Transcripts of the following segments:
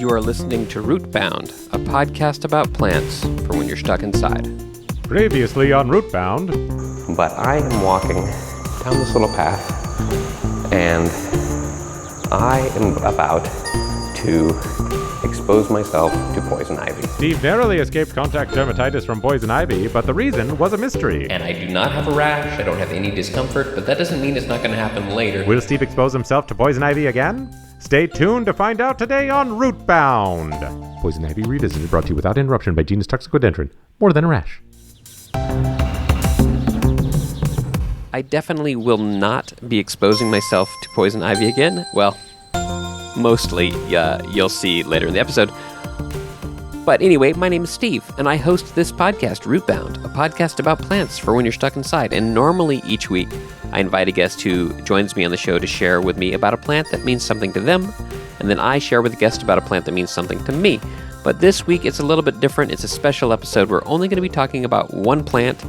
You are listening to Rootbound, a podcast about plants for when you're stuck inside. Previously on Rootbound. But I am walking down this little path, and I am about to expose myself to poison ivy. Steve narrowly escaped contact dermatitis from poison ivy, but the reason was a mystery. And I do not have a rash, I don't have any discomfort, but that doesn't mean it's not going to happen later. Will Steve expose himself to poison ivy again? Stay tuned to find out today on Rootbound. Poison Ivy Revisited, brought to you without interruption by Genus Toxicodendron. More than a rash. I definitely will not be exposing myself to poison ivy again. Well, mostly, you'll see later in the episode. But anyway, my name is Steve, and I host this podcast, Rootbound, a podcast about plants for when you're stuck inside. And normally each week, I invite a guest who joins me on the show to share with me about a plant that means something to them, and then I share with a guest about a plant that means something to me. But this week, it's a little bit different. It's a special episode. We're only going to be talking about one plant,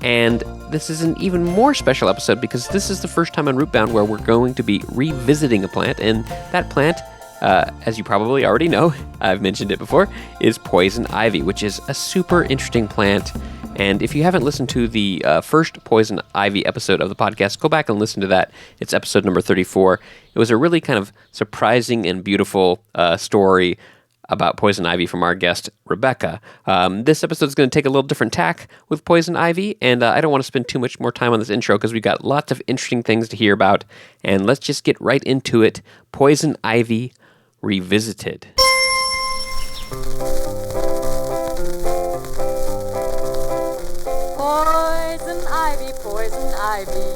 and this is an even more special episode because this is the first time on Rootbound where we're going to be revisiting a plant, and that plant, as you probably already know, I've mentioned it before, is poison ivy, which is a super interesting plant. And if you haven't listened to the first poison ivy episode of the podcast, go back and listen to that. It's episode number 34. It was a really kind of surprising and beautiful story about poison ivy from our guest, Rebecca. This episode is going to take a little different tack with poison ivy, and I don't want to spend too much more time on this intro because we've got lots of interesting things to hear about. And let's just get right into it. Poison ivy Revisited. Poison ivy,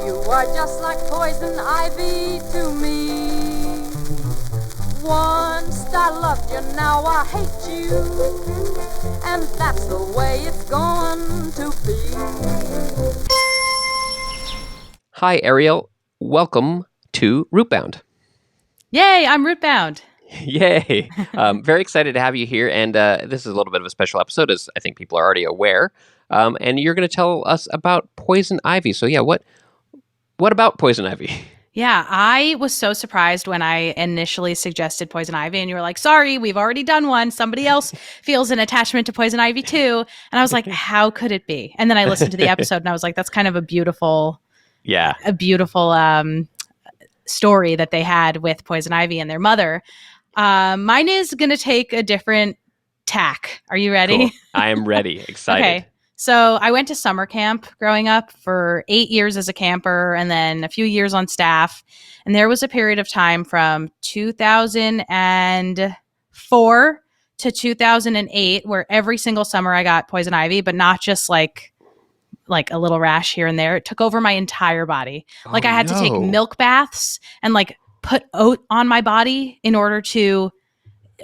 you are just like poison ivy to me. Once I loved you, now I hate you, and that's the way it's going to be. Hi, Ariel. Welcome to Rootbound. Yay, I'm Rootbound. Yay. Very excited to have you here, and this is a little bit of a special episode, as I think people are already aware. And you're going to tell us about poison ivy. So yeah, what about poison ivy? Yeah, I was so surprised when I initially suggested poison ivy, and you were like, sorry, we've already done one. Somebody else feels an attachment to poison ivy too. And I was like, how could it be? And then I listened to the episode and I was like, that's kind of a beautiful story that they had with poison ivy and their mother. Mine is going to take a different tack. Are you ready? Cool. I am ready. Excited. Okay. So I went to summer camp growing up for 8 years as a camper and then a few years on staff. And there was a period of time from 2004 to 2008 where every single summer I got poison ivy, but not just like a little rash here and there. It took over my entire body. I had to take milk baths and put oat on my body in order to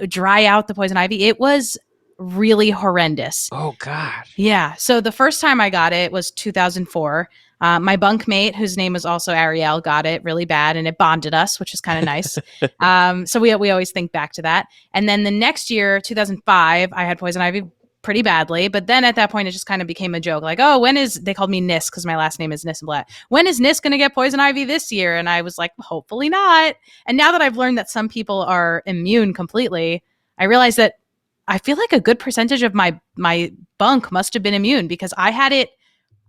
dry out the poison ivy. It was really horrendous. Oh, God. Yeah. So the first time I got it was 2004. My bunkmate, whose name was also Ariel, got it really bad, and it bonded us, which is kind of nice. So we always think back to that. And then the next year, 2005, I had poison ivy pretty badly. But then at that point, it just kind of became a joke. Like, oh, they called me Nis because my last name is Nissenblatt. When is Nis going to get poison ivy this year? And I was like, hopefully not. And now that I've learned that some people are immune completely, I realize that I feel like a good percentage of my bunk must have been immune because I had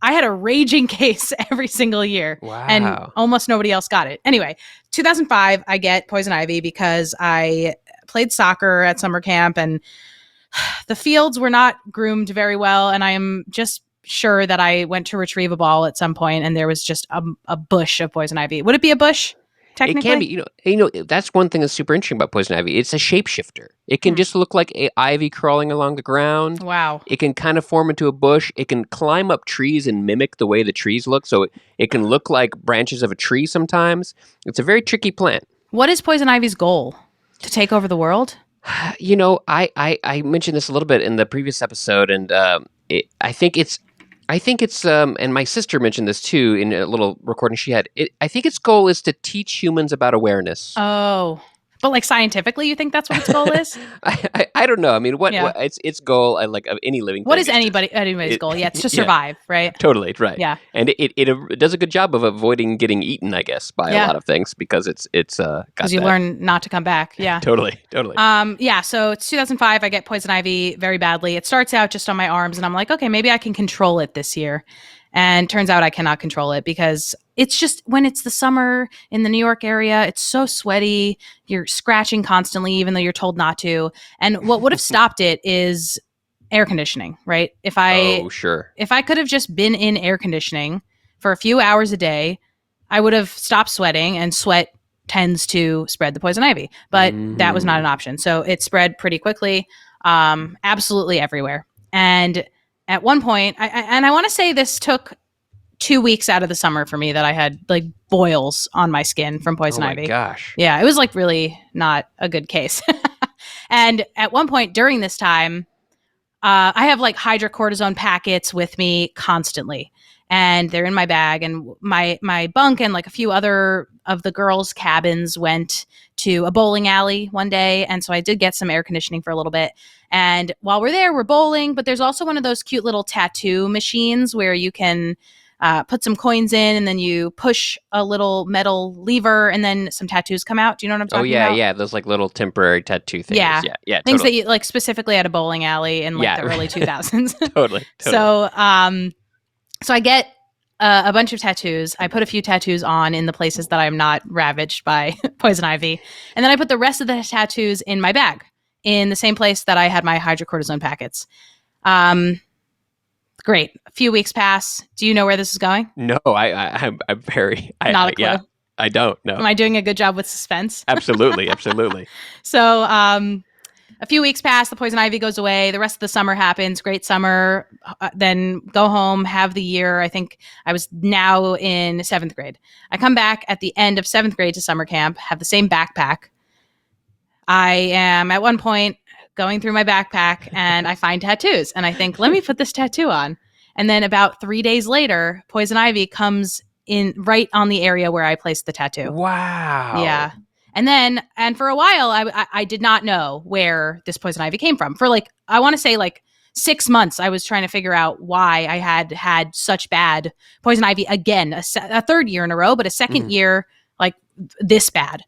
a raging case every single year. Wow. And almost nobody else got it. Anyway, 2005, I get poison ivy because I played soccer at summer camp and the fields were not groomed very well. And I am just sure that I went to retrieve a ball at some point and there was just a bush of poison ivy. Would it be a bush? Technically? It can be, you know, that's one thing that's super interesting about poison ivy. It's a shapeshifter. It can just look like ivy crawling along the ground. Wow. It can kind of form into a bush. It can climb up trees and mimic the way the trees look. So it can look like branches of a tree sometimes. It's a very tricky plant. What is poison ivy's goal? To take over the world? You know, I mentioned this a little bit in the previous episode, and I think it's, and my sister mentioned this too in a little recording she had. I think its goal is to teach humans about awareness. Oh, But like scientifically, you think that's what its goal is? I don't know. I mean, Yeah. what its goal, I like of any living What thing is anybody's it- goal? Yeah, it's to yeah. survive, right? Totally right. Yeah. And it does a good job of avoiding getting eaten, I guess, by a Yeah. lot of things because it's got Because you that. learn not to come back. Yeah. Totally. Yeah, so it's 2005. I get poison ivy very badly. It starts out just on my arms, and I'm like, okay, maybe I can control it this year. And turns out I cannot control it because it's just when it's the summer in the New York area, it's so sweaty. You're scratching constantly, even though you're told not to. And what would have stopped it is air conditioning, right? Oh, sure. If I could have just been in air conditioning for a few hours a day, I would have stopped sweating, and sweat tends to spread the poison ivy. But that was not an option. So it spread pretty quickly, absolutely everywhere. And at one point, I want to say this took 2 weeks out of the summer for me that I had like boils on my skin from poison Oh my ivy. gosh. Yeah, it was like really not a good case. And at one point during this time, I have like hydrocortisone packets with me constantly, and they're in my bag. And my bunk and like a few other of the girls' cabins went to a bowling alley one day, and so I did get some air conditioning for a little bit. And while we're there, we're bowling, but there's also one of those cute little tattoo machines where you can put some coins in, and then you push a little metal lever, and then some tattoos come out. Do you know what I'm talking about? Yeah. Those like little temporary tattoo things. Yeah. Yeah. Things Totally. that you like specifically at a bowling alley in like Yeah. the early 2000s. Totally. So I get a bunch of tattoos. I put a few tattoos on in the places that I'm not ravaged by poison ivy, and then I put the rest of the tattoos in my bag in the same place that I had my hydrocortisone packets. Great. A few weeks pass. Do you know where this is going? No, I'm very Not a clue. Yeah, I don't know. Am I doing a good job with suspense? Absolutely. So a few weeks pass, the poison ivy goes away. The rest of the summer happens. Great summer. Then go home, have the year. I think I was now in 7th grade. I come back at the end of 7th grade to summer camp, have the same backpack. I am at one point going through my backpack and I find tattoos. And I think, let me put this tattoo on. And then about 3 days later, poison ivy comes in right on the area where I placed the tattoo. Wow. Yeah. And for a while, I did not know where this poison ivy came from. For like, I want to say like 6 months, I was trying to figure out why I had such bad poison ivy again, a third year in a row, but a second year like this bad.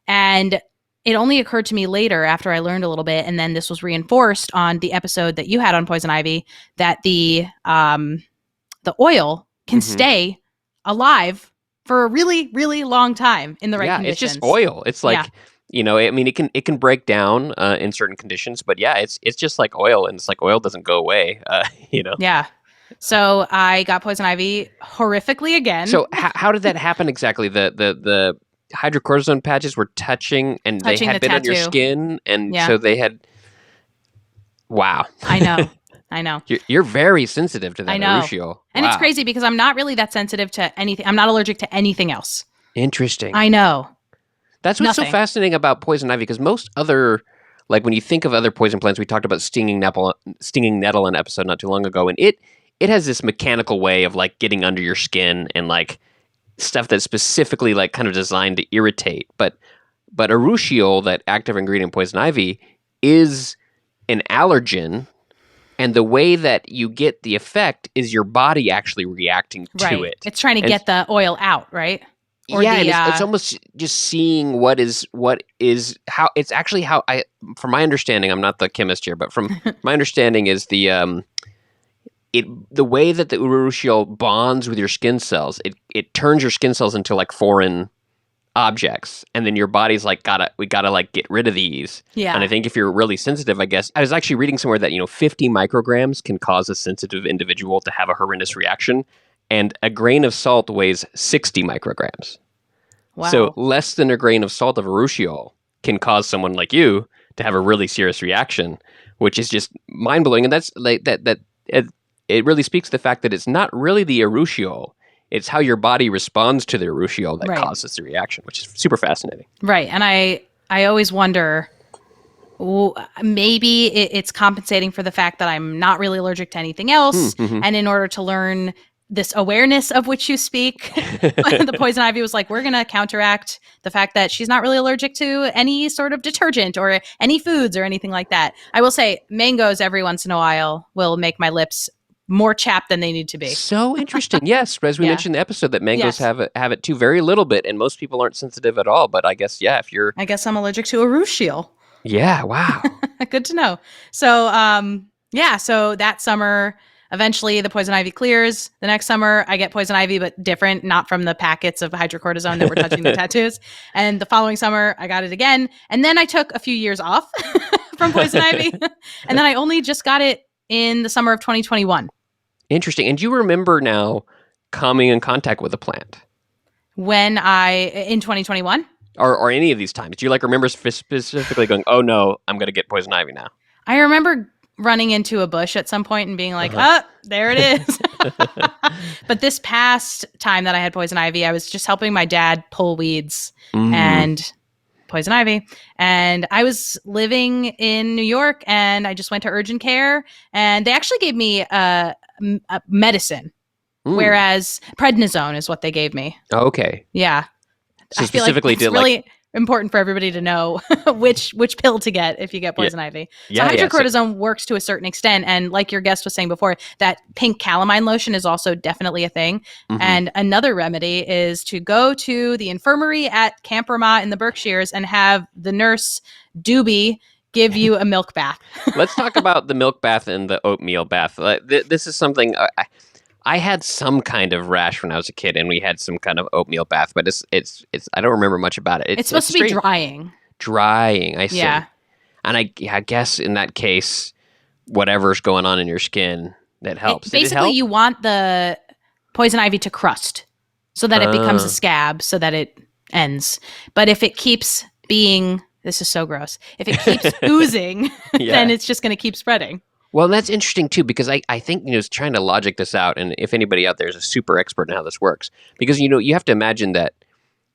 And it only occurred to me later after I learned a little bit, and then this was reinforced on the episode that you had on poison ivy, that the oil can stay alive for a really, really long time in the right conditions. It's just oil. It's like, I mean, it can break down in certain conditions, but yeah, it's just like oil, and it's like oil doesn't go away. Yeah. So I got poison ivy horrifically again. So how did that happen exactly? The hydrocortisone patches were touching Touching they had the been on your tattoo. skin, and so they had. Wow. I know. You're very sensitive to that. I know. Urushiol. And it's Wow. crazy because I'm not really that sensitive to anything. I'm not allergic to anything else. Interesting. I know. That's what's so Nothing. fascinating about poison ivy, because most other, like when you think of other poison plants, we talked about stinging nettle in an episode not too long ago, and it has this mechanical way of like getting under your skin and like stuff that's specifically like kind of designed to irritate. But urushiol, that active ingredient in poison ivy, is an allergen, and the way that you get the effect is your body actually reacting to it. It's trying to And- get the oil out, right? Or yeah, the, and it's almost just seeing what is how it's actually how from my understanding, I'm not the chemist here, but from my understanding is the way that the urushiol bonds with your skin cells, it turns your skin cells into like foreign objects, and then your body's like we gotta like get rid of these. Yeah. And I think if you're really sensitive, I guess I was actually reading somewhere that 50 micrograms can cause a sensitive individual to have a horrendous reaction, and a grain of salt weighs 60 micrograms. Wow. So less than a grain of salt of urushiol can cause someone like you to have a really serious reaction, which is just mind blowing. And that's like that it really speaks to the fact that it's not really the urushiol. It's how your body responds to the urushiol that Right. causes the reaction, which is super fascinating. Right. And I always wonder, maybe it's compensating for the fact that I'm not really allergic to anything else. Mm-hmm. And in order to learn this awareness of which you speak. The poison ivy was like, we're going to counteract the fact that she's not really allergic to any sort of detergent or any foods or anything like that. I will say mangoes every once in a while will make my lips more chapped than they need to be. So interesting. Yes, as we Yeah. mentioned in the episode, that mangoes Yes. have it too very little bit, and most people aren't sensitive at all. But I guess, yeah, if you're, I guess I'm allergic to urushiol. yeah, wow. Good to know. So, yeah, so that summer, eventually the poison ivy clears. The next summer, I get poison ivy, but different, not from the packets of hydrocortisone that were touching the tattoos. And the following summer, I got it again. And then I took a few years off from poison ivy. And then I only just got it in the summer of 2021. Interesting. And do you remember now coming in contact with a plant? In 2021? Or any of these times? Do you like remember specifically going, oh no, I'm going to get poison ivy now? I remember running into a bush at some point and being like, there it is. But this past time that I had poison ivy, I was just helping my dad pull weeds and poison ivy. And I was living in New York and I just went to urgent care and they actually gave me a medicine, whereas prednisone is what they gave me. Oh, okay. Yeah. So I feel specifically like it's did really important for everybody to know which pill to get if you get poison ivy. So hydrocortisone works to a certain extent. And like your guest was saying before, that pink calamine lotion is also definitely a thing. And another remedy is to go to the infirmary at Camp Ramah in the Berkshires and have the nurse Doobie give you a milk bath. Let's talk about the milk bath and the oatmeal bath. This is something I had some kind of rash when I was a kid, and we had some kind of oatmeal bath, but it's I don't remember much about it. It's supposed to be drying. Drying, I see. Yeah. And I guess in that case, whatever's going on in your skin, that helps. Did it Basically, help? you want the poison ivy to crust so that it becomes a scab so that it ends. But if it keeps being, this is so gross, if it keeps oozing, then it's just going to keep spreading. Well, that's interesting too, because I think, trying to logic this out, and if anybody out there is a super expert in how this works, because, you have to imagine that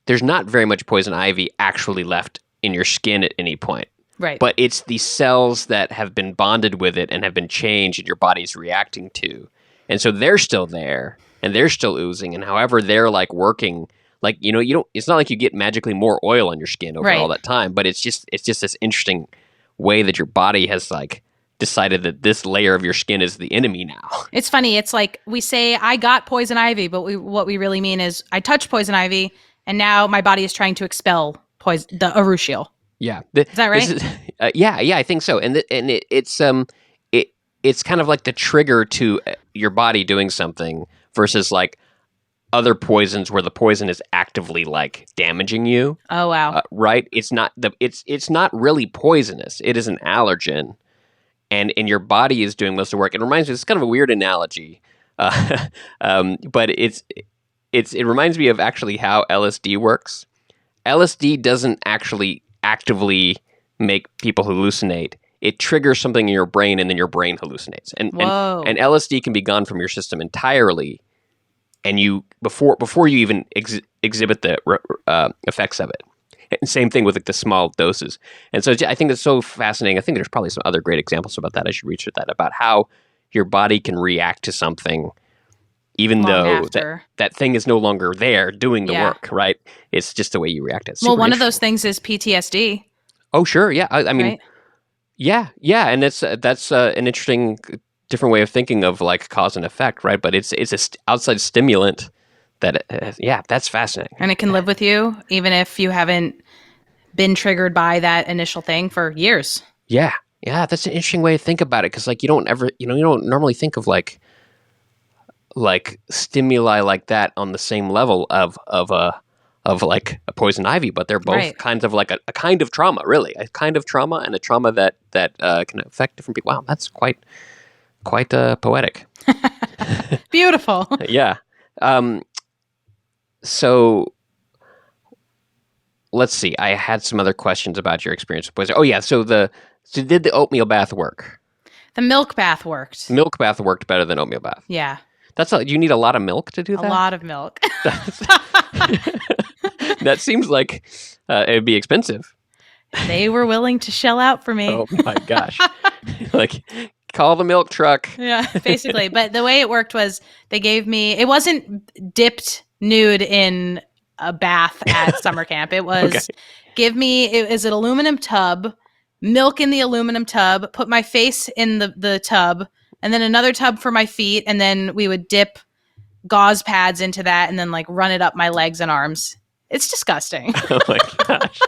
there's not very much poison ivy actually left in your skin at any point. Right. But it's the cells that have been bonded with it and have been changed and your body's reacting to. And so they're still there and they're still oozing. And however they're like working, like, you don't, it's not like you get magically more oil on your skin over all that time, but it's just this interesting way that your body has like decided that this layer of your skin is the enemy now. It's funny. It's like we say, I got poison ivy, but what we really mean is I touched poison ivy and now my body is trying to expel the urushiol. Yeah. Is that right? Yeah, I think so. And it's kind of like the trigger to your body doing something versus like other poisons where the poison is actively like damaging you. Oh, wow. Right? It's not really poisonous. It is an allergen. And your body is doing most of the work. It reminds me, it's kind of a weird analogy, but it reminds me of actually how LSD works. LSD doesn't actually actively make people hallucinate. It triggers something in your brain, and then your brain hallucinates. And LSD can be gone from your system entirely, and you before you even exhibit the effects of it. And same thing with like the small doses. And so I think it's so fascinating. I think there's probably some other great examples about that. I should research that, about how your body can react to something even though that thing is no longer there doing the work, right? It's just the way you react. It's one of those things is PTSD. Oh, sure. Yeah. I mean, right? Yeah. And that's an interesting different way of thinking of like cause and effect, right? But it's a outside stimulant that, that's fascinating. And it can live with you even if you haven't been triggered by that initial thing for years. Yeah. Yeah. That's an interesting way to think about it. Cause like you don't normally think of like stimuli like that on the same level of like a poison ivy, but they're both kinds of like a kind of trauma, really, a kind of trauma and a trauma that can affect different people. Wow. That's quite poetic. Beautiful. Yeah. So let's see. I had some other questions about your experience with poison. Oh yeah. So did the oatmeal bath work? The milk bath worked. Milk bath worked better than oatmeal bath. Yeah. You need a lot of milk to do that? A lot of milk. That seems like it would be expensive. They were willing to shell out for me. Oh my gosh. Like Call the milk truck. Yeah, basically. But the way it worked was they gave me, it wasn't dipped nude in a bath at summer camp. It was it was an aluminum tub, milk in the aluminum tub, put my face in the tub, and then another tub for my feet. And then we would dip gauze pads into that and then like run it up my legs and arms. It's disgusting. Oh my gosh.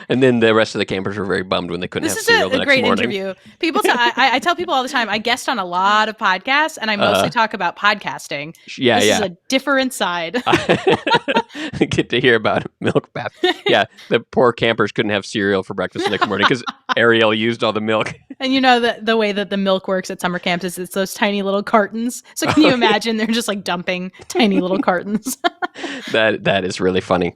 And then the rest of the campers were very bummed when they couldn't This have is cereal the a next great morning. interview. People, I tell people all the time, I guest on a lot of podcasts, and I mostly talk about podcasting. Yeah, this yeah. is a different side. Get to hear about milk bath. Yeah, the poor campers couldn't have cereal for breakfast the next morning because Ariel used all the milk. And you know that the way that the milk works at summer camps is it's those tiny little cartons. So can you imagine they're just like dumping tiny little cartons? That is really funny.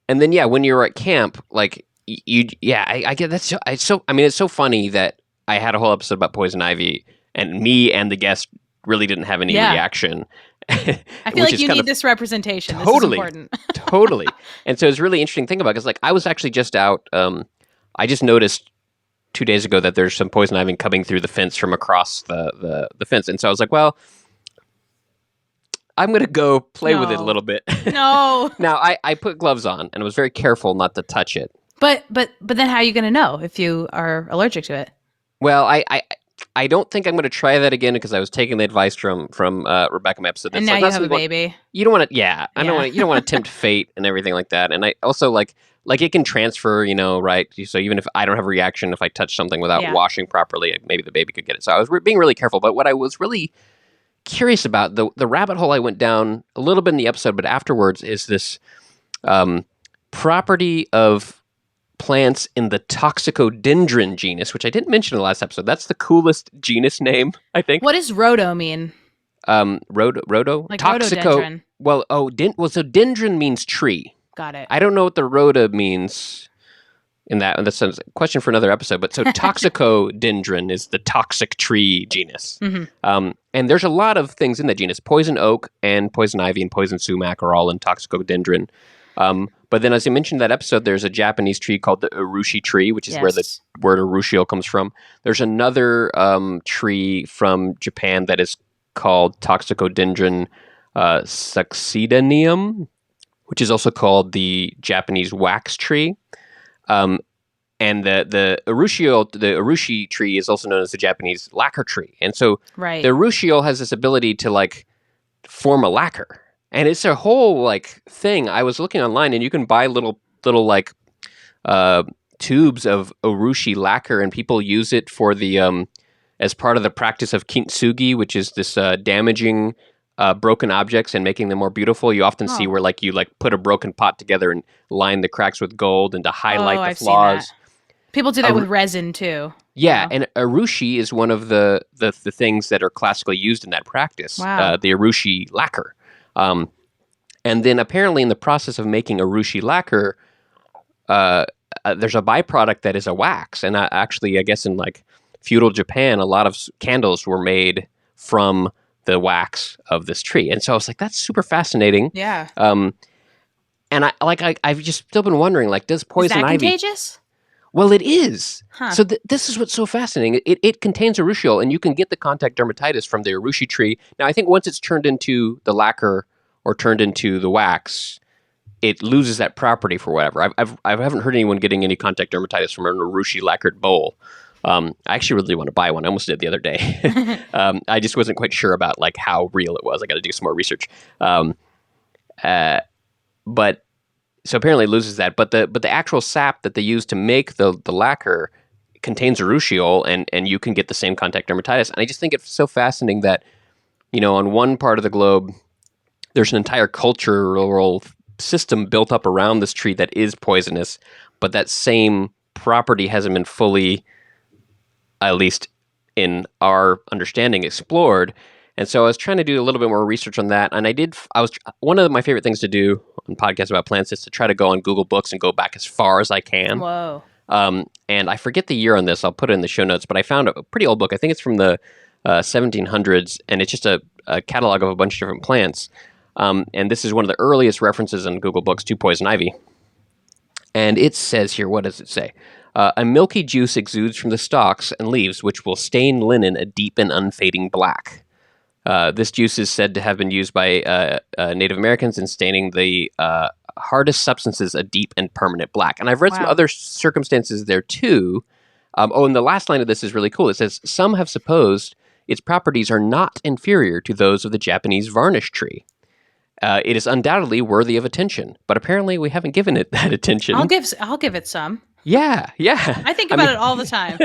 And then when you're at camp, like I get that's so. I mean, it's so funny that I had a whole episode about poison ivy, and me and the guest really didn't have any reaction. I feel like you need this representation. Totally, this is important. Totally. And so it's a really interesting thing about it because like I was actually just out. I just noticed 2 days ago that there's some poison ivy coming through the fence from across the fence, and so I was like, well, I'm going to go play with it a little bit. No. Now, I put gloves on and was very careful not to touch it. But then how are you going to know if you are allergic to it? Well, I don't think I'm going to try that again because I was taking the advice from Rebecca Mapps. And now you have a baby. You don't want to, I don't want. You don't want to tempt fate and everything like that. And I also like it can transfer, right? So even if I don't have a reaction, if I touch something without washing properly, maybe the baby could get it. So I was being really careful. But what I was really curious about, the rabbit hole I went down a little bit in the episode, but afterwards is this property of plants in the Toxicodendron genus, which I didn't mention in the last episode. That's the coolest genus name, I think. What does rhodo mean? Rhodo? Like rhododendron. Well, so dendron means tree. Got it. I don't know what the rhoda means in that sense. Question for another episode. But so Toxicodendron is the toxic tree genus. Mm-hmm. And there's a lot of things in that genus. Poison oak and poison ivy and poison sumac are all in Toxicodendron. But then, as I mentioned in that episode, there's a Japanese tree called the urushi tree, which is where the word urushiol comes from. There's another tree from Japan that is called Toxicodendron succedaneum, which is also called the Japanese wax tree. And the urushi tree is also known as the Japanese lacquer tree. And so the urushiol has this ability to like form a lacquer. And it's a whole like thing. I was looking online and you can buy little like tubes of urushi lacquer, and people use it for the as part of the practice of kintsugi, which is this damaging broken objects and making them more beautiful. You often see where like you like put a broken pot together and line the cracks with gold and to highlight the flaws. People do that with resin too. Yeah, and urushi is one of the things that are classically used in that practice. Wow. The urushi lacquer. And then apparently in the process of making urushi lacquer, there's a byproduct that is a wax. And actually, I guess in like feudal Japan, a lot of candles were made from the wax of this tree. And so I was like, that's super fascinating. Yeah. And I've just still been wondering, like, does poison ivy... Is that contagious? Well, it is. Huh. So this is what's so fascinating. It contains urushiol, and you can get the contact dermatitis from the urushi tree. Now, I think once it's turned into the lacquer or turned into the wax, it loses that property for whatever. I haven't heard anyone getting any contact dermatitis from an urushi lacquered bowl. I actually really want to buy one. I almost did the other day. I just wasn't quite sure about like how real it was. I got to do some more research. But so apparently it loses that. But the actual sap that they use to make the lacquer contains urushiol, and you can get the same contact dermatitis. And I just think it's so fascinating that, on one part of the globe, there's an entire cultural system built up around this tree that is poisonous, but that same property hasn't been fully, at least in our understanding, explored. And so I was trying to do a little bit more research on that. And one of my favorite things to do on podcasts about plants is to try to go on Google Books and go back as far as I can. Whoa. And I forget the year on this. I'll put it in the show notes, but I found a pretty old book. I think it's from the 1700s, and it's just a catalog of a bunch of different plants. And this is one of the earliest references in Google Books to poison ivy. And it says here, what does it say? A milky juice exudes from the stalks and leaves, which will stain linen a deep and unfading black. This juice is said to have been used by Native Americans in staining the hardest substances a deep and permanent black. And I've read some Wow. other circumstances there too. And the last line of this is really cool. It says, some have supposed its properties are not inferior to those of the Japanese varnish tree. It is undoubtedly worthy of attention, but apparently we haven't given it that attention. I'll give it some. Yeah. I think about it all the time.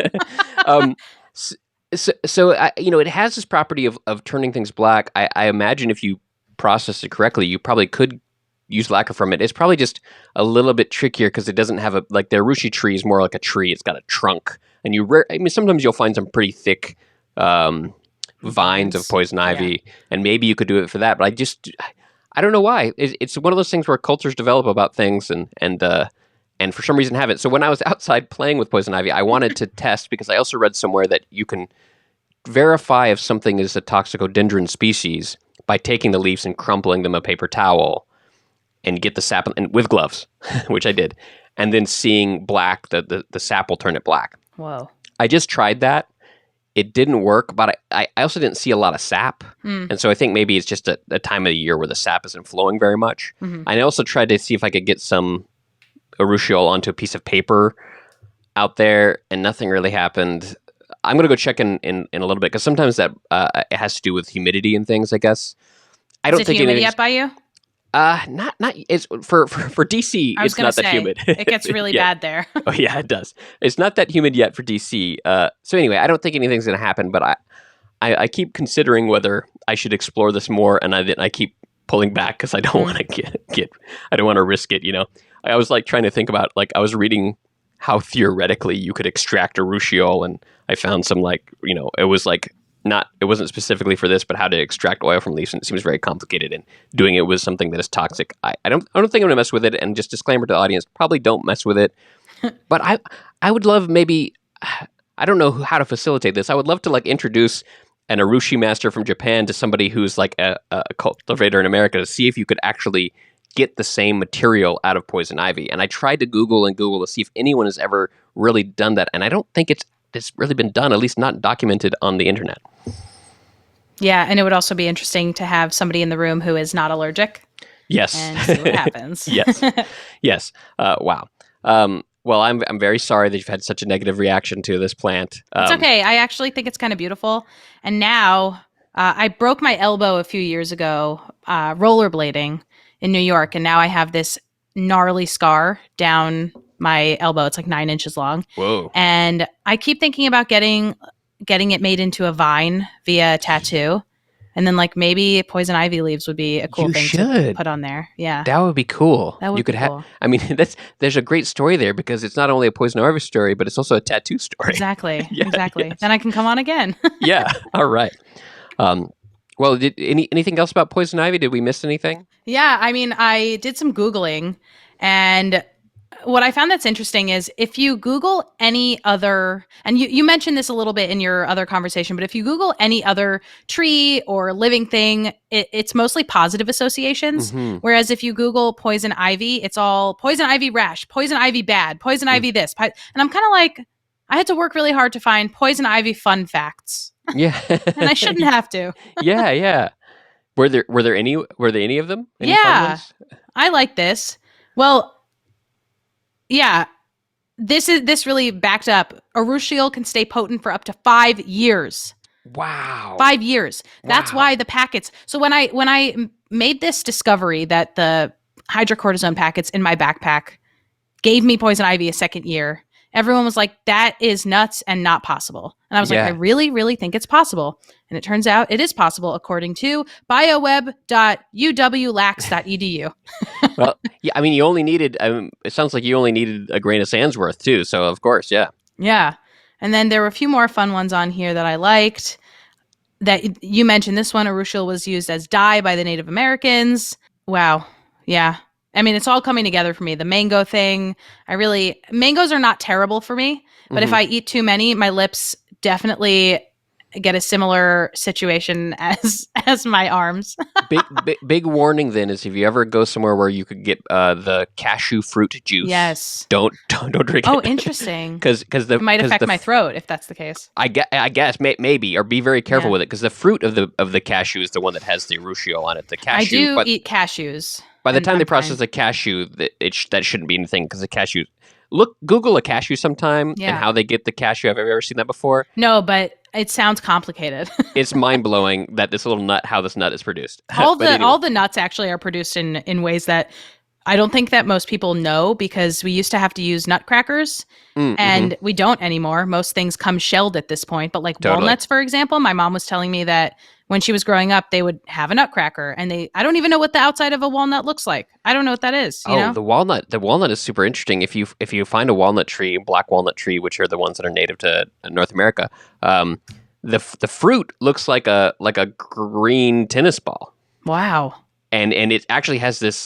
It has this property of turning things black. I imagine if you process it correctly, you probably could use lacquer from it. It's probably just a little bit trickier because it doesn't have the urushi tree is more like a tree. It's got a trunk, and sometimes you'll find some pretty thick vines of poison ivy, and maybe you could do it for that. But I don't know why. It's one of those things where cultures develop about things and for some reason have it. So when I was outside playing with poison ivy, I wanted to test because I also read somewhere that you can verify if something is a toxicodendron species by taking the leaves and crumpling them a paper towel and get the sap and with gloves, which I did, and then seeing black, the sap will turn it black. Whoa. I just tried that. It didn't work, but I also didn't see a lot of sap. And so I think maybe it's just a time of the year where the sap isn't flowing very much. And I also tried to see if I could get some urushiol onto a piece of paper out there, and nothing really happened. I'm going to go check in a little bit, because sometimes that it has to do with humidity and things, I guess. I don't Is it think humid anything's- yet by you? not it's for DC. I was It's going not to say, that humid. it gets really Yeah. bad there. Oh yeah, it does. It's not that humid yet for DC. So anyway, I don't think anything's going to happen. But I keep considering whether I should explore this more, and I keep pulling back because I don't want to I don't want to risk it. I was trying to think about I was reading how theoretically you could extract urushiol, and I found some it was it wasn't specifically for this, but how to extract oil from leaves, and it seems very complicated. And doing it with something that is toxic, I don't think I'm going to mess with it. And just disclaimer to the audience: probably don't mess with it. But I would love maybe I don't know how to facilitate this. I would love to introduce an urushi master from Japan to somebody who's a cultivator in America to see if you could actually get the same material out of poison ivy. And I tried to Google to see if anyone has ever really done that, and I don't think it's really been done, at least not documented on the internet. Yeah, and it would also be interesting to have somebody in the room who is not allergic Yes. and see what happens. Yes. Yes. Wow. Well, I'm very sorry that you've had such a negative reaction to this plant. It's okay. I actually think it's kind of beautiful. And now I broke my elbow a few years ago rollerblading in New York, and now I have this gnarly scar down my elbow. It's 9 inches long. Whoa. And I keep thinking about getting it made into a vine via tattoo. And then maybe poison ivy leaves would be a cool You thing to should. put on there. Yeah. That would be cool. That would you could be have. cool. I mean, there's a great story there, because it's not only a poison ivy story, but it's also a tattoo story. Exactly. Yeah, exactly. yes. Then I can come on again. Yeah. All right. Well, did anything else about poison ivy? Did we miss anything? Yeah, I mean, I did some Googling, and what I found that's interesting is if you Google any other, and you mentioned this a little bit in your other conversation, but if you Google any other tree or living thing, it's mostly positive associations. Mhm. Whereas if you Google poison ivy, it's all poison ivy rash, poison ivy bad, poison ivy this. And I'm kind of I had to work really hard to find poison ivy fun facts, Yeah. and I shouldn't have to. Yeah. Yeah. Were there any of them? Any fun Yeah. ones? I like this. Well, yeah, this really backed up. Urushiol can stay potent for up to 5 years. Wow. 5 years. That's Wow. why the packets. So when I made this discovery that the hydrocortisone packets in my backpack gave me poison ivy a second year, everyone was like, that is nuts and not possible. And I was Yeah. like, I really, really think it's possible. And it turns out it is possible according to bioweb.uwlax.edu. Well, yeah. I mean, you only needed. It sounds like you only needed a grain of sand's worth too. So of course, yeah. Yeah. And then there were a few more fun ones on here that I liked. That you mentioned, this one, urushiol was used as dye by the Native Americans. Wow. Yeah. I mean, it's all coming together for me. The mango thing, mangoes are not terrible for me, but if Mhm. I eat too many, my lips definitely get a similar situation as my arms. Big warning then is if you ever go somewhere where you could get the cashew fruit juice. Yes. Don't drink it. Oh, interesting. Because It might affect my throat if that's the case. I guess maybe, or be very careful Yeah. with it, because the fruit of the cashew is the one that has the urushiol on it. The cashew. I do but eat cashews. by the and time they I'm process fine. the cashew, that shouldn't be anything, because the cashew. Google a cashew sometime Yeah. and how they get the cashew. Have you ever seen that before? No, but it sounds complicated. It's mind blowing that this little nut, how this nut is produced. all But the anyway. all the nuts actually are produced in ways that I don't think that most people know, because we used to have to use nutcrackers and we don't anymore. Most things come shelled at this point, but like Totally. walnuts, for example, my mom was telling me that when she was growing up, they would have a nutcracker and I don't even know what the outside of a walnut looks like. I don't know what that is. You know? The walnut is super interesting. If you find a walnut tree, black walnut tree, which are the ones that are native to North America, the fruit looks like a green tennis ball. Wow. And it actually has this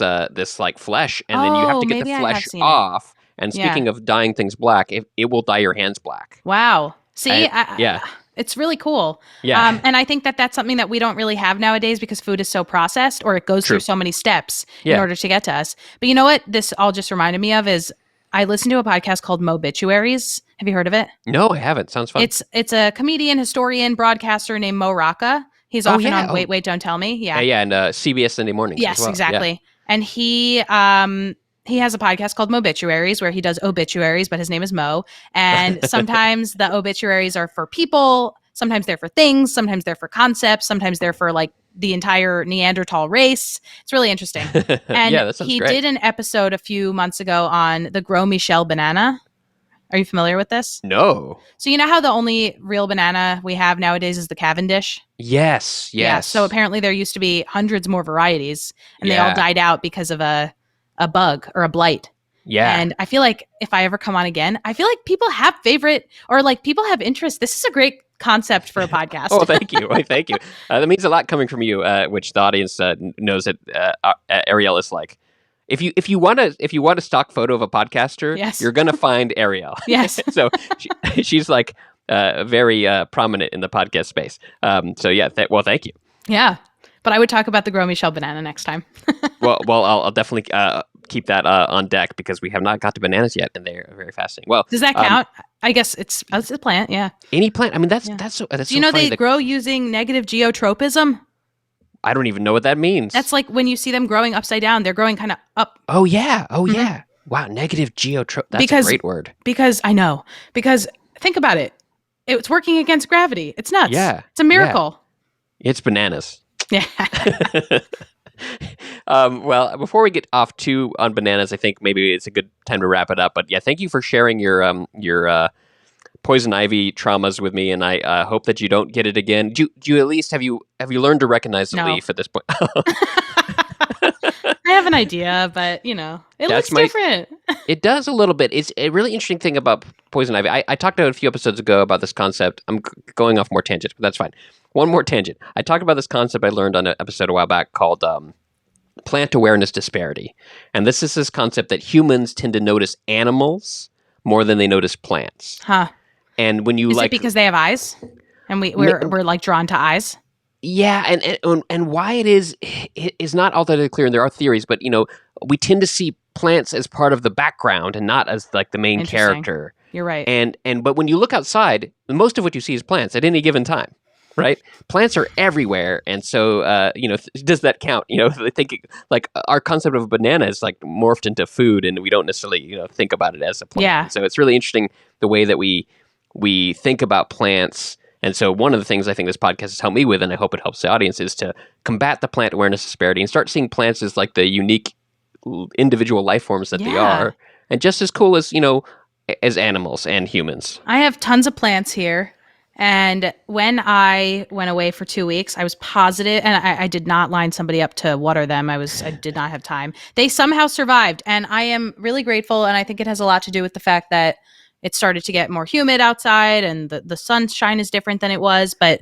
like flesh, and then you have Oh, to get maybe the I have flesh seen it. off. And Yeah. speaking of dyeing things black, it will dye your hands black. Wow. See, Yeah. it's really cool. Yeah. And I think that that's something that we don't really have nowadays because food is so processed, or it goes True. through so many steps in Yeah. order to get to us. But you know what? This all just reminded me of is I listened to a podcast called Mobituaries. Have you heard of it? No, I haven't. Sounds fun. It's a comedian, historian, broadcaster named Mo Rocca. He's often yeah. on Wait, Wait, Don't Tell Me. Yeah. and CBS Sunday mornings. Yes, as well. exactly. And he has a podcast called Mobituaries where he does obituaries, but his name is Mo. And sometimes the obituaries are for people, sometimes they're for things, sometimes they're for concepts, sometimes they're for like the entire Neanderthal race. It's really interesting. Yeah. And Yeah, that sounds he great. did an episode a few months ago on the Gros Michel banana. Are you familiar with this? No. So you know how the only real banana we have nowadays is the Cavendish? Yes. Yeah. Yes. So apparently there used to be hundreds more varieties, and they all Yeah. died out because of a bug or a blight. Yeah. And I feel like if I ever come on again, I feel like people have favorite or like people have interest. This is a great concept for a podcast. Oh, thank you. Thank you. That means a lot coming from you, which the audience knows that Ariel is like. If you want a stock photo of a podcaster, Yes. you're gonna find Ariel. Yes. So she's like very prominent in the podcast space. So yeah. Thank you. Yeah. But I would talk about the Gros Michel banana next time. Well, I'll definitely keep that on deck because we have not got to bananas yet, and they're very fascinating. Well, Does that count? I guess it's a plant. Yeah. any plant. I mean, that's Yeah. so Do you know funny they that- grow using negative geotropism? I don't even know what that means. That's like when you see them growing upside down, they're growing kind of up. Oh yeah. Oh Mhm. yeah. Wow. Negative geotro. That's Because- a great word. Because I know. Because think about it. It's working against gravity. It's nuts. Yeah. It's a miracle. It's bananas. Yeah. Well, before we get off on bananas, I think maybe it's a good time to wrap it up. But yeah, thank you for sharing your poison ivy traumas with me, and I hope that you don't get it again. Do you at least have you learned to recognize the No. leaf at this point? I have an idea, but it That's looks different. It does a little bit. It's a really interesting thing about poison ivy. I talked about it a few episodes ago about this concept. I'm going off more tangents, but that's fine. One more tangent. I talked about this concept I learned on an episode a while back called plant awareness disparity. And this is this concept that humans tend to notice animals more than they notice plants. Huh. And when you Is like it because they have eyes? And we're like drawn to eyes? Yeah, and why it is not altogether clear, and there are theories, but we tend to see plants as part of the background and not as like the main Interesting. character. You're right. But when you look outside, most of what you see is plants at any given time, right? Plants are everywhere, and so does that count? I think like our concept of a banana is like morphed into food, and we don't necessarily think about it as a plant. Yeah. So it's really interesting the way that we think about plants. And so one of the things I think this podcast has helped me with, and I hope it helps the audience, is to combat the plant awareness disparity and start seeing plants as like the unique individual life forms that they Yeah. are, and just as cool as as animals and humans. I have tons of plants here. And when I went away for 2 weeks, I was positive, and I did not line somebody up to water them. I did not have time. They somehow survived, and I am really grateful. And I think it has a lot to do with the fact that it started to get more humid outside, and the sunshine is different than it was. But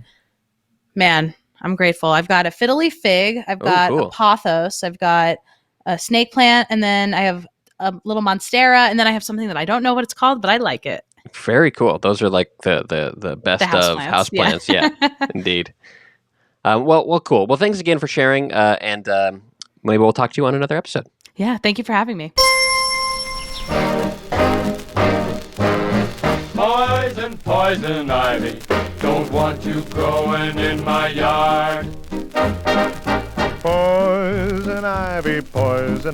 man, I'm grateful. I've got a fiddly fig. I've got cool. a pothos. I've got a snake plant, and then I have a little monstera, and then I have something that I don't know what it's called, but I like it. Very cool. Those are like the best of houseplants. Yeah, indeed. Well, cool. Well, thanks again for sharing, and maybe we'll talk to you on another episode. Yeah, thank you for having me. Poison, poison ivy, don't want you growing in my yard. Poison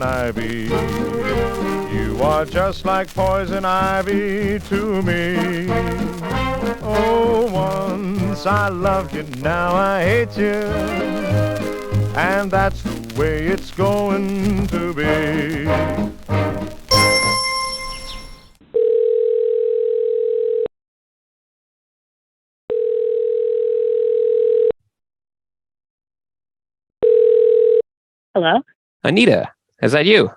ivy, you are just like poison ivy to me. Oh, once I loved you, now I hate you, and that's the way it's going to be. Hello? Anita, is that you?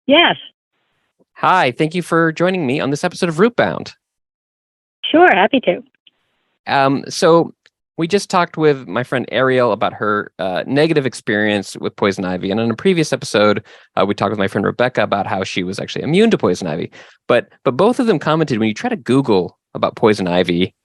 Yes, Hi, thank you for joining me on this episode of Rootbound. sure, happy to. So we just talked with my friend Ariel about her negative experience with poison ivy, and in a previous episode, we talked with my friend Rebecca about how she was actually immune to poison ivy. But both of them commented when you try to Google about poison ivy,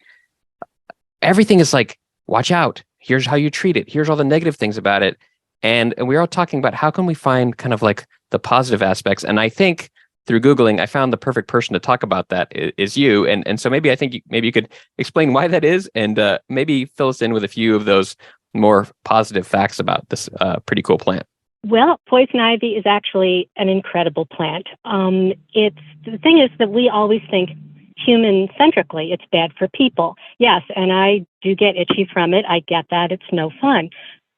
everything is like, watch out. Here's how you treat it. Here's all the negative things about it. And we were all talking about how can we find kind of like the positive aspects. And I think through Googling, I found the perfect person to talk about that is you. And so maybe I think maybe you could explain why that is, and maybe fill us in with a few of those more positive facts about this pretty cool plant. Well, poison ivy is actually an incredible plant. The thing is that we always think human-centrically, it's bad for people. Yes, and I do get itchy from it. I get that. It's no fun.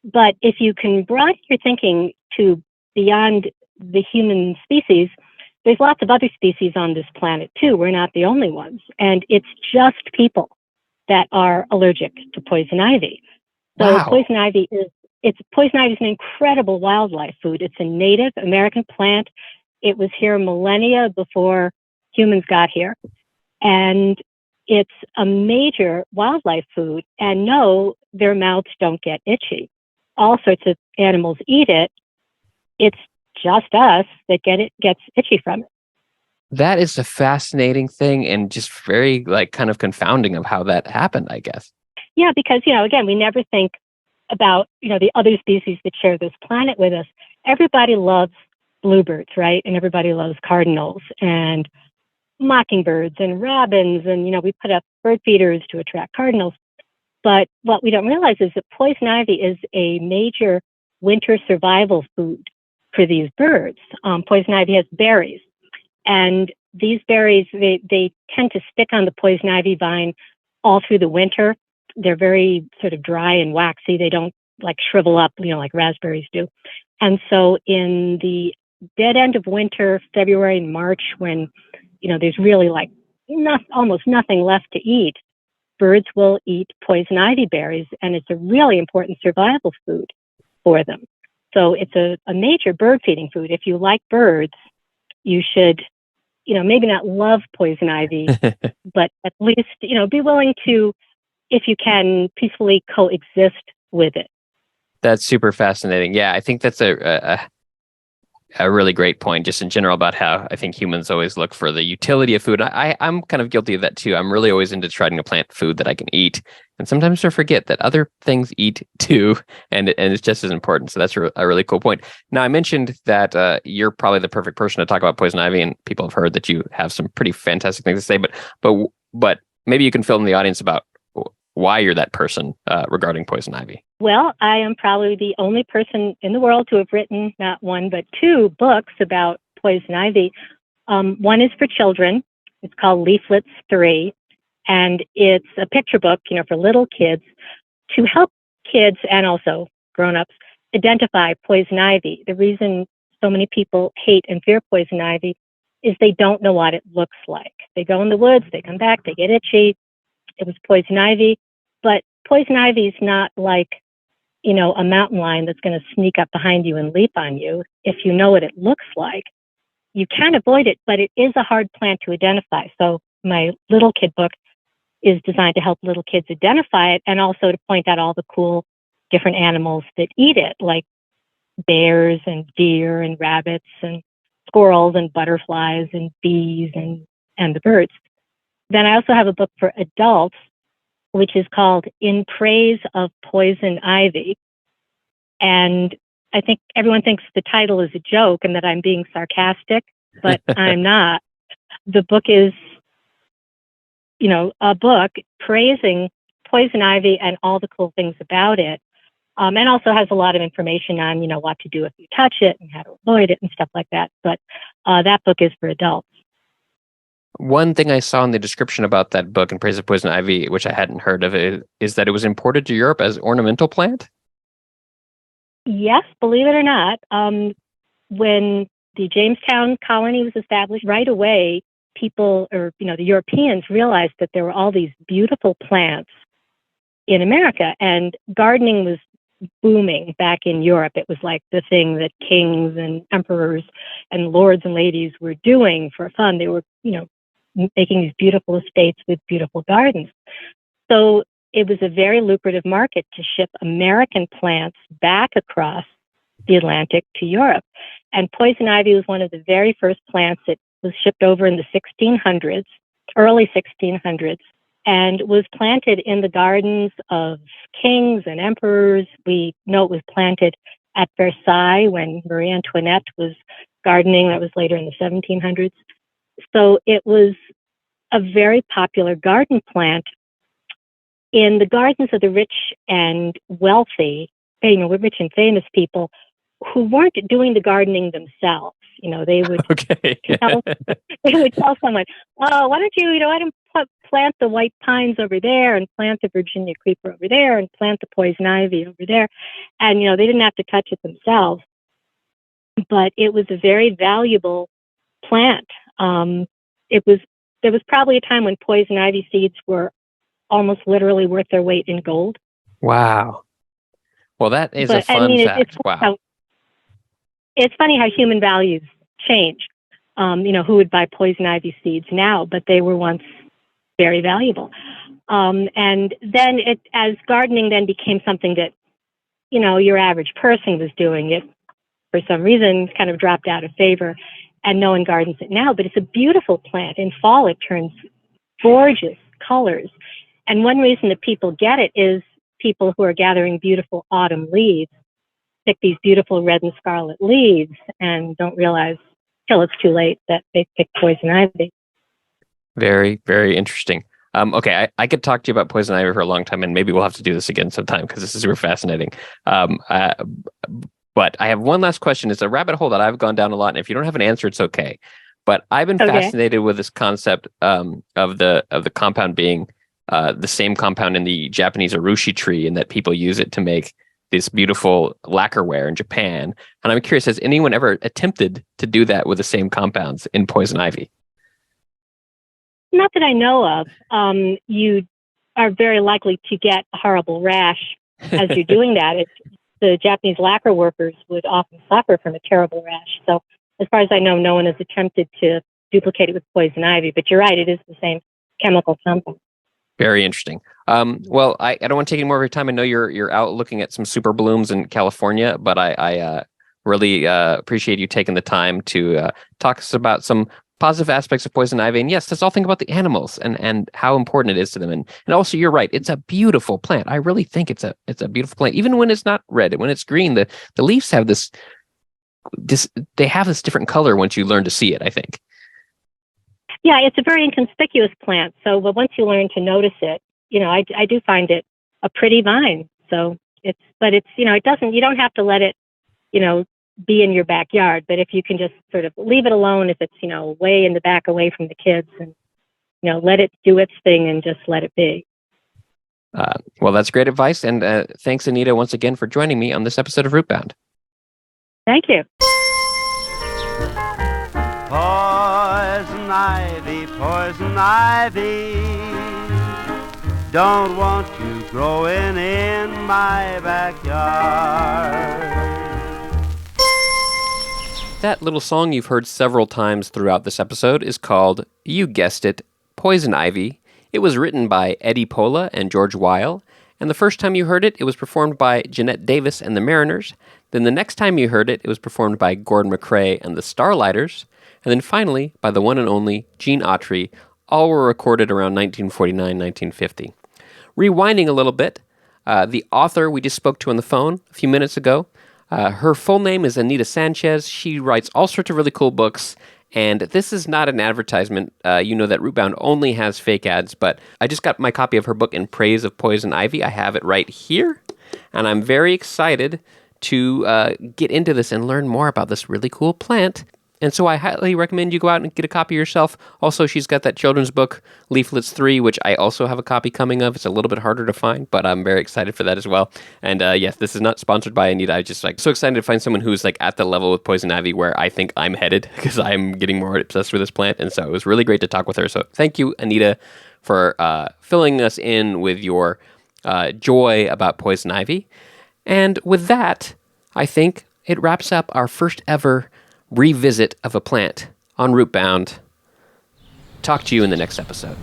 But if you can broaden your thinking to beyond the human species, there's lots of other species on this planet too. We're not the only ones. And it's just people that are allergic to poison ivy. So Wow. poison ivy is an incredible wildlife food. It's a Native American plant. It was here millennia before humans got here. And it's a major wildlife food. And no, their mouths don't get itchy. All sorts of animals eat it. It's just us that gets itchy from it. That is a fascinating thing, and just very like kind of confounding of how that happened, I guess. Yeah, because, again, we never think about, the other species that share this planet with us. Everybody loves bluebirds, right? And everybody loves cardinals and mockingbirds and robins. And, we put up bird feeders to attract cardinals. But what we don't realize is that poison ivy is a major winter survival food for these birds. Poison ivy has berries. And these berries, they tend to stick on the poison ivy vine all through the winter. They're very sort of dry and waxy. They don't like shrivel up, like raspberries do. And so in the dead end of winter, February and March, when, there's really like almost nothing left to eat, birds will eat poison ivy berries, and it's a really important survival food for them. So it's a major bird feeding food. If you like birds, you should, maybe not love poison ivy, but at least, be willing to, if you can, peacefully coexist with it. That's super fascinating. Yeah, I think that's a really great point just in general about how I think humans always look for the utility of food. I'm kind of guilty of that too. I'm really always into trying to plant food that I can eat. And sometimes I forget that other things eat too, and it's just as important. So that's a really cool point. Now, I mentioned that you're probably the perfect person to talk about poison ivy, and people have heard that you have some pretty fantastic things to say, but maybe you can fill in the audience about why you're that person regarding poison ivy. Well, I am probably the only person in the world to have written not one, but two books about poison ivy. One is for children. It's called Leaflets 3. And it's a picture book, for little kids to help kids and also grown-ups identify poison ivy. The reason so many people hate and fear poison ivy is they don't know what it looks like. They go in the woods, they come back, they get itchy. It was poison ivy, but poison ivy is not like, a mountain lion that's going to sneak up behind you and leap on you. If you know what it looks like, you can avoid it, but it is a hard plant to identify. So my little kid book is designed to help little kids identify it and also to point out all the cool different animals that eat it, like bears and deer and rabbits and squirrels and butterflies and bees and the birds. then I also have a book for adults, which is called In Praise of Poison Ivy. And I think everyone thinks the title is a joke and that I'm being sarcastic, but I'm not. The book is, a book praising poison ivy and all the cool things about it. And also has a lot of information on, what to do if you touch it and how to avoid it and stuff like that. But that book is for adults. One thing I saw in the description about that book, In Praise of Poison Ivy, which I hadn't heard of, is that it was imported to Europe as ornamental plant? Yes, believe it or not. When the Jamestown colony was established, right away, people, or the Europeans, realized that there were all these beautiful plants in America, and gardening was booming back in Europe. It was like the thing that kings and emperors and lords and ladies were doing for fun. They were, making these beautiful estates with beautiful gardens. So it was a very lucrative market to ship American plants back across the Atlantic to Europe. And poison ivy was one of the very first plants that was shipped over in the 1600s, early 1600s, and was planted in the gardens of kings and emperors. We know it was planted at Versailles when Marie Antoinette was gardening. That was later in the 1700s. So it was a very popular garden plant in the gardens of the rich and wealthy, rich and famous people who weren't doing the gardening themselves. They would Okay. they would tell someone, "Oh, why don't you, plant the white pines over there, and plant the Virginia creeper over there, and plant the poison ivy over there," and they didn't have to touch it themselves, but it was a very valuable plant. There was probably a time when poison ivy seeds were almost literally worth their weight in gold. Wow. Well, that is a fun fact. Wow. It's funny how human values change. Who would buy poison ivy seeds now, but they were once very valuable. And then as gardening then became something that, your average person was doing, it for some reason kind of dropped out of favor, and no one gardens it now. But it's a beautiful plant. In fall, it turns gorgeous colors. And one reason that people get it is people who are gathering beautiful autumn leaves pick these beautiful red and scarlet leaves and don't realize till it's too late that they picked poison ivy. Very, very interesting. Okay, I could talk to you about poison ivy for a long time, and maybe we'll have to do this again sometime because this is super fascinating. But I have one last question. It's a rabbit hole that I've gone down a lot, and if you don't have an answer, it's okay. But I've been fascinated with this concept of the compound being the same compound in the Japanese urushi tree, and that people use it to make this beautiful lacquerware in Japan. And I'm curious, has anyone ever attempted to do that with the same compounds in poison ivy? Not that I know of. You are very likely to get a horrible rash as you're doing that. The Japanese lacquer workers would often suffer from a terrible rash. So as far as I know, no one has attempted to duplicate it with poison ivy. But you're right, it is the same chemical compound. Very interesting. Well, I don't want to take any more of your time. I know you're out looking at some super blooms in California, but I really appreciate you taking the time to talk to us about some positive aspects of poison ivy. And yes, let's all think about the animals and how important it is to them. And also, you're right. It's a beautiful plant. I really think it's a beautiful plant. Even when it's not red, when it's green, the leaves have this they have this different color once you learn to see it, I think. Yeah, it's a very inconspicuous plant. So once you learn to notice it, I do find it a pretty vine. So it doesn't, you don't have to let it, be in your backyard. But if you can just sort of leave it alone, if it's, way in the back away from the kids, and, let it do its thing and just let it be. Well, that's great advice. And thanks, Anita, once again for joining me on this episode of Rootbound. Thank you. Poison ivy, don't want you growing in my backyard. That little song you've heard several times throughout this episode is called, you guessed it, Poison Ivy. It was written by Eddie Pola and George Weil, and the first time you heard it, it was performed by Jeanette Davis and the Mariners. Then the next time you heard it, it was performed by Gordon McCrae and the Starlighters. And then finally, by the one and only Gene Autry, All were recorded around 1949, 1950. Rewinding a little bit, the author we just spoke to on the phone a few minutes ago, her full name is Anita Sanchez. She writes all sorts of really cool books, and this is not an advertisement. You know that Rootbound only has fake ads, but I just got my copy of her book In Praise of Poison Ivy. I have it right here, and I'm very excited to get into this and learn more about this really cool plant. And so I highly recommend you go out and get a copy yourself. Also, she's got that children's book, Leaflets 3, which I also have a copy coming of. It's a little bit harder to find, but I'm very excited for that as well. And yes, this is not sponsored by Anita. I'm just so excited to find someone who's at the level with Poison Ivy where I think I'm headed, because I'm getting more obsessed with this plant. And so it was really great to talk with her. So thank you, Anita, for filling us in with your joy about Poison Ivy. And with that, I think it wraps up our first ever revisit of a plant on Rootbound. Talk to you in the next episode.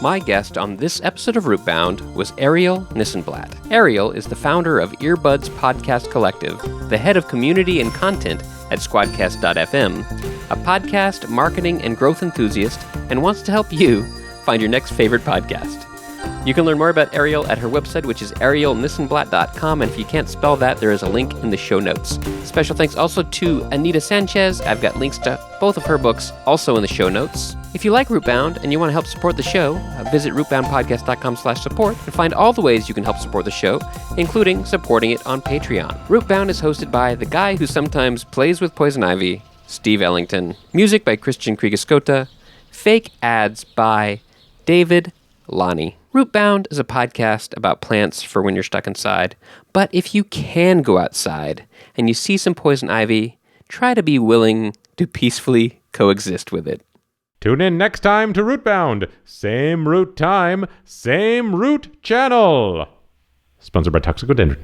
My guest on this episode of Rootbound was Ariel Nissenblatt. Ariel is the founder of Earbuds Podcast Collective, the head of community and content at Squadcast.fm, a podcast, marketing, and growth enthusiast, and wants to help you find your next favorite podcast. You can learn more about Ariel at her website, which is arielnissenblatt.com, and if you can't spell that, there is a link in the show notes. Special thanks also to Anita Sanchez. I've got links to both of her books also in the show notes. If you like Rootbound and you want to help support the show, visit rootboundpodcast.com/support and find all the ways you can help support the show, including supporting it on Patreon. Rootbound is hosted by the guy who sometimes plays with Poison Ivy, Steve Ellington. Music by Christian Kriegescota. Fake ads by David Lonnie. Rootbound is a podcast about plants for when you're stuck inside. But if you can go outside and you see some poison ivy, try to be willing to peacefully coexist with it. Tune in next time to Rootbound. Same root time, same root channel. Sponsored by Toxicodendron.